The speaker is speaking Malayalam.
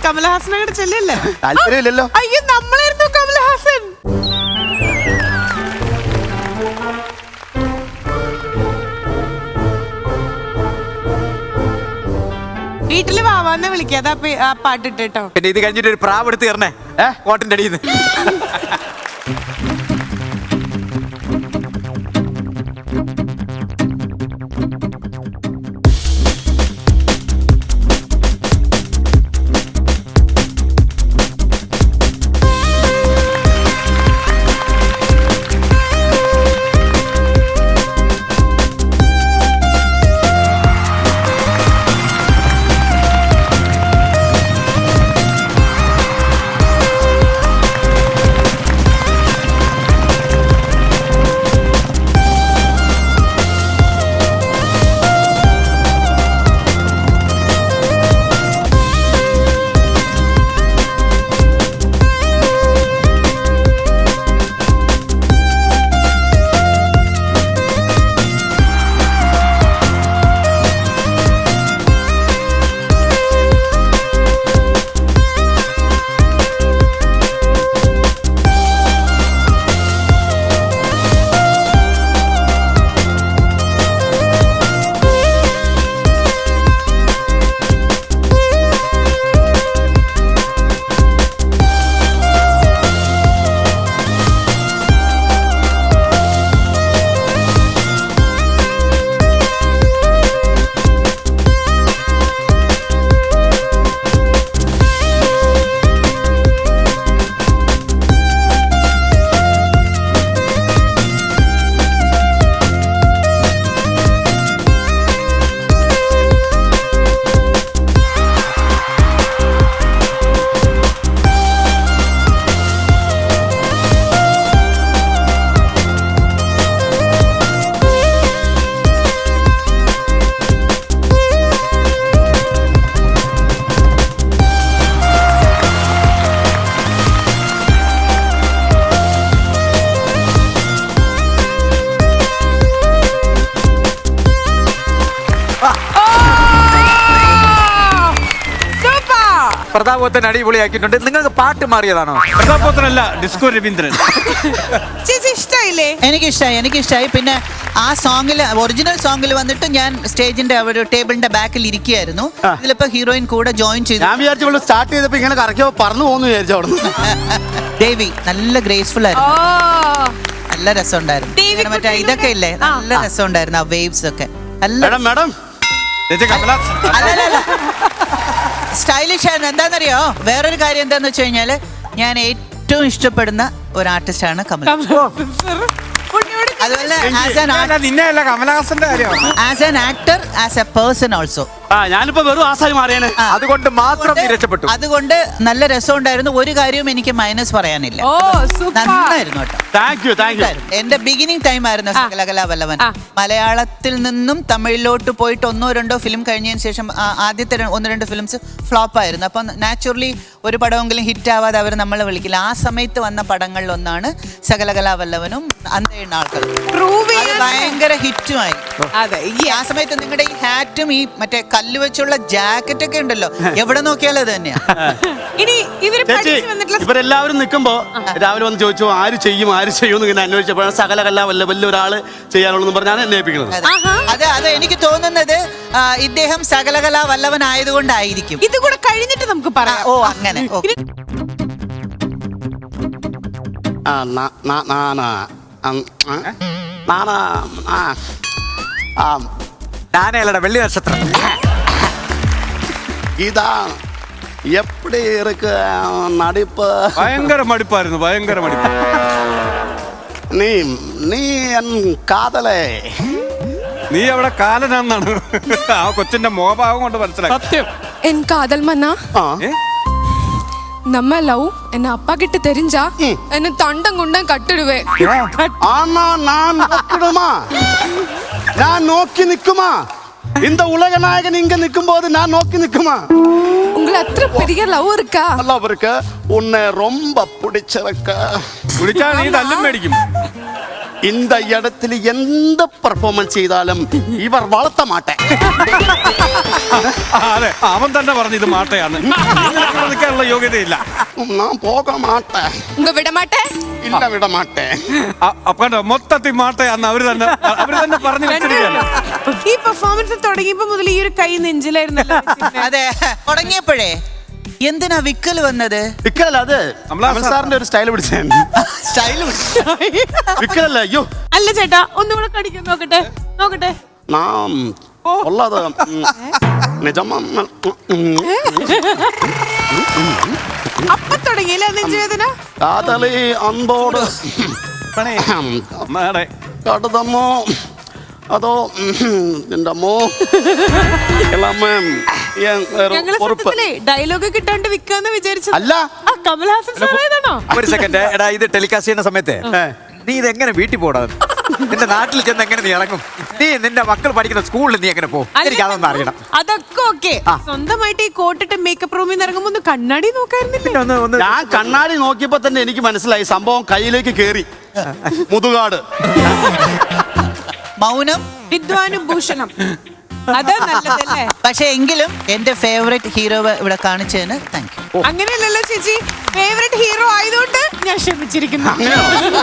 കമലഹാസനെ കൂടെ ചെല്ലല്ലേ? താല്പര്യമില്ലല്ലോ. അയ്യോ, നമ്മളായിരുന്നു കമലഹാസൻ. വീട്ടില് വാവാന്ന് വിളിക്കാതെ ആ പാട്ടിട്ട് കേട്ടോ. പിന്നെ ഇത് കഴിഞ്ഞിട്ട് ഒരു പ്രാവ് എടുത്ത് തരണേ കോട്ടിന്റെ അടിയിൽ നിന്ന്. പ്രതാപോത്തൻ അടിപൊളിയാക്കിയിട്ടുണ്ട്. നിങ്ങൾക്ക് പാട്ട് മാറിയതാണോ? പ്രതാപോത്തനല്ല, ഡിസ്കോ രവീന്ദ്രൻ. ഇഷ്ടായില്ലേ? എനിക്കിഷ്ടായി. പിന്നെ ആ സോങ്ങിൽ, ഒറിജിനൽ സോങ്ങിൽ വന്നിട്ട് ഞാൻ സ്റ്റേജിന്റെ ഒരു ടേബിളിന്റെ ബാക്കിൽ ഇരിക്കുകയായിരുന്നു. ഇതിലിപ്പോ ഹീറോയിൻ കൂടെ ജോയിൻ ചെയ്തു. ഞാൻ വിചാരിച്ചു സ്റ്റാർട്ട് ചെയ്തപ്പോ ഇങ്ങനെ കറക്കിയോ പറന്നു പോകുന്നു വിചാരിച്ചു. അവിടെ ദേവി നല്ല ഗ്രേസ്ഫുൾ ആയിരുന്നു, നല്ല രസമുണ്ടായിരുന്നു. മറ്റേ ഇതൊക്കെ ഇല്ലേ, നല്ല രസമുണ്ടായിരുന്നു. ആ വേവ്സ് ഒക്കെ നല്ല സ്റ്റൈലിഷ് ആയിരുന്നു. എന്താണെന്നറിയോ, വേറൊരു കാര്യം എന്താന്ന് വെച്ച് കഴിഞ്ഞാല് ഞാൻ ഏറ്റവും ഇഷ്ടപ്പെടുന്ന ഒരു ആർട്ടിസ്റ്റാണ് കമൽ. അതുപോലെ as an actor, as A person also. ഞാനിപ്പോ വെറും ആസായി മാറിയാണ്. അതുകൊണ്ട് മാത്രം രക്ഷപ്പെട്ടു. അതുകൊണ്ട് നല്ല രസമുണ്ടായിരുന്നു. ഒരു കാര്യവും എനിക്ക് മൈനസ് പറയാനില്ല. നന്നായിരുന്നു കേട്ടോ. Thank you. എന്റെ ബിഗിനിങ് ടൈം ആയിരുന്നു സകലകലാവല്ലവൻ. മലയാളത്തിൽ നിന്നും തമിഴിലോട്ട് പോയിട്ട് 1-2 ഫിലിം കഴിഞ്ഞതിന് ശേഷം ആദ്യത്തെ 1-2 ഫിലിംസ് ഫ്ലോപ്പ് ആയിരുന്നു. അപ്പം നാച്ചുറലി ഒരു പടമെങ്കിലും ഹിറ്റ് ആവാതെ അവർ നമ്മളെ വിളിക്കില്ല. ആ സമയത്ത് വന്ന പടങ്ങളിൽ ഒന്നാണ് സകലകലാവല്ലവനും അന്തേണ ആൾക്കാർ. ഭയങ്കര ഹിറ്റുമായി. ആ സമയത്ത് നിങ്ങളുടെ ഈ ഹാറ്റും ഈ മറ്റേ കല്ല് വെച്ചുള്ള ജാക്കറ്റ് ഒക്കെ ഉണ്ടല്ലോ, എവിടെ നോക്കിയാലും അത് തന്നെയാ. ഇവരെല്ലാവരും നിൽക്കുമ്പോ രാവിലെ വന്ന് ചോദിച്ചു ആര് ചെയ്യും ഇങ്ങനെ അന്വേഷിച്ചപ്പോഴാണ് സകലകലാവല്ലവനിൽ ഒരാള് ചെയ്യാനുള്ളതെന്ന് പറഞ്ഞാണ് എന്നെ ഏൽപ്പിക്കുന്നത്. അത് എനിക്ക് തോന്നുന്നത് ഇദ്ദേഹം സകലകലാവല്ലവൻ ആയതുകൊണ്ടായിരിക്കും. ഇത് കൂടെ കഴിഞ്ഞിട്ട് നമുക്ക് പറയാം. ഓ അങ്ങനെ. ഞാനേലടാ വെള്ളി നക്ഷത്രം. ഇതാണ് എപ്പടി ഇருக்கு നടിപ്പ്. ഭയങ്കര മടുപ്പായിരുന്നു, ഭയങ്കര മടുപ്പ്. നീ കാതലേ. നീ അവിടെ കാലനാന്നാണ് ആ കൊച്ചിന്റെ മോഭാവം കൊണ്ട് മനസ്സിലാക്കി. സത്യം. എൻ കാതൽ മന്ന நம்ம லவ் என்ன அப்பா கிட்ட தெரிஞ்சா என்ன தண்டம் குண்டம் கட்டிடுவே. ஆனா நான் நோக்கி நிக்குமா? இந்த உலக நாயகன் இங்க நிக்கும் போது நான் நோக்கி நிக்குமா? உங்களை அത്ര பெரிய லவ் இருக்கா? லவ் இருக்கு. உன்னை ரொம்ப பிடிச்சிருக்க. பிடிச்சா நீ தள்ளும் மேடிக்கும். இந்த இடத்துல எந்த പെർഫോമൻസ് ചെയ്താലും ഇവർ വളർത്ത മാട്ടെ. അതെ അവൻ തന്നെ പറഞ്ഞു ഇത് മാട്ടയാണ്. നിൽക്കാനുള്ള യോഗ്യതയില്ല. ഞാൻ പോക മാട്ടെ. உங்க விட மாட்டேன். ഇല്ല വിട മാട്ടെ. അപ്പൊ മൊത്തത്തിൽ മാട്ടയാന്ന് അവര് തന്നെ പറഞ്ഞു വെച്ചിരിക്കുകയാണ്. ഈ പെർഫോമൻസ് തുടങ്ങിയപ്പോ മുതൽ ഈ ഒരു കൈ നെഞ്ചിലായിരുന്നല്ലോ വെച്ചിരുന്നെ. അതെ തുടങ്ങിയപ്പോഴേ എന്തിനാ വിക്കൽ വന്നത്? വിക്കലല്ല അത് അമൽ സാറിന്റെ ഒരു സ്റ്റൈൽ പിടിച്ചേ. സ്റ്റൈൽ വിക്കലല്ല അയ്യോ. അല്ല ചേട്ടാ ഒന്നുകൂടെ കടിക്കാൻ നോക്കട്ടെ നോക്കട്ടെ. നാം ഉള്ളത് നിജം. അപ്പൊ തുടങ്ങിയില്ല നെഞ്ചുവേദന. കാതലി അൻപോട് മാടെ. കടുതമ്മോ അതോ നിന്റെ അമ്മോ എല്ലാമേ ഞങ്ങള് സത്യത്തിലേ ഡയലോഗ് കിട്ടാണ്ട് വിൽക്കാന്ന് വിചാരിച്ചു. അല്ല. ആ കമൽഹാസൻ സാറേതാണോ? ഒരു സെക്കൻഡ് എടാ ഇത് ടെലികാസ്റ്റ് ചെയ്യുന്ന സമയത്ത് നീ ഇത് എങ്ങനെ വീട്ടിൽ പോടാ? നിന്റെ നാട്ടിൽ ചെന്ന് എങ്ങനെ നീ ഇറങ്ങും? നീ നിന്റെ മക്കൾ പഠിക്കുന്ന സ്കൂളിൽ നീ എങ്ങനെ പോകും? എനിക്ക് അതൊന്നും അറിയണം. അതൊക്കെ ഓക്കെ. സ്വന്തമായിട്ട് ഈ കോട്ടിട്ട് മേക്കപ്പ് റൂമിൽ നിന്ന് ഇറങ്ങുമ്പോ ഒന്ന് കണ്ണാടി നോക്കായിരുന്നില്ലേ? ഞാൻ കണ്ണാടി നോക്കിയപ്പോ തന്നെ എനിക്ക് മനസ്സിലായി സംഭവം കയ്യിലേക്ക് കേറി. മുതുകാട് മൗനം വിദ്വാനുഭൂഷണം അതാ നല്ലതല്ലേ? പക്ഷെ എങ്കിലും എന്റെ ഫേവറേറ്റ് ഹീറോ ഇവിടെ കാണിച്ചതിന് താങ്ക് യു. അങ്ങനെയല്ലല്ലോ ചേച്ചി. ഫേവറേറ്റ് ഹീറോ ആയതുകൊണ്ട് ഞാൻ ക്ഷമിച്ചിരിക്കുന്നു. അങ്ങനെയാണോ?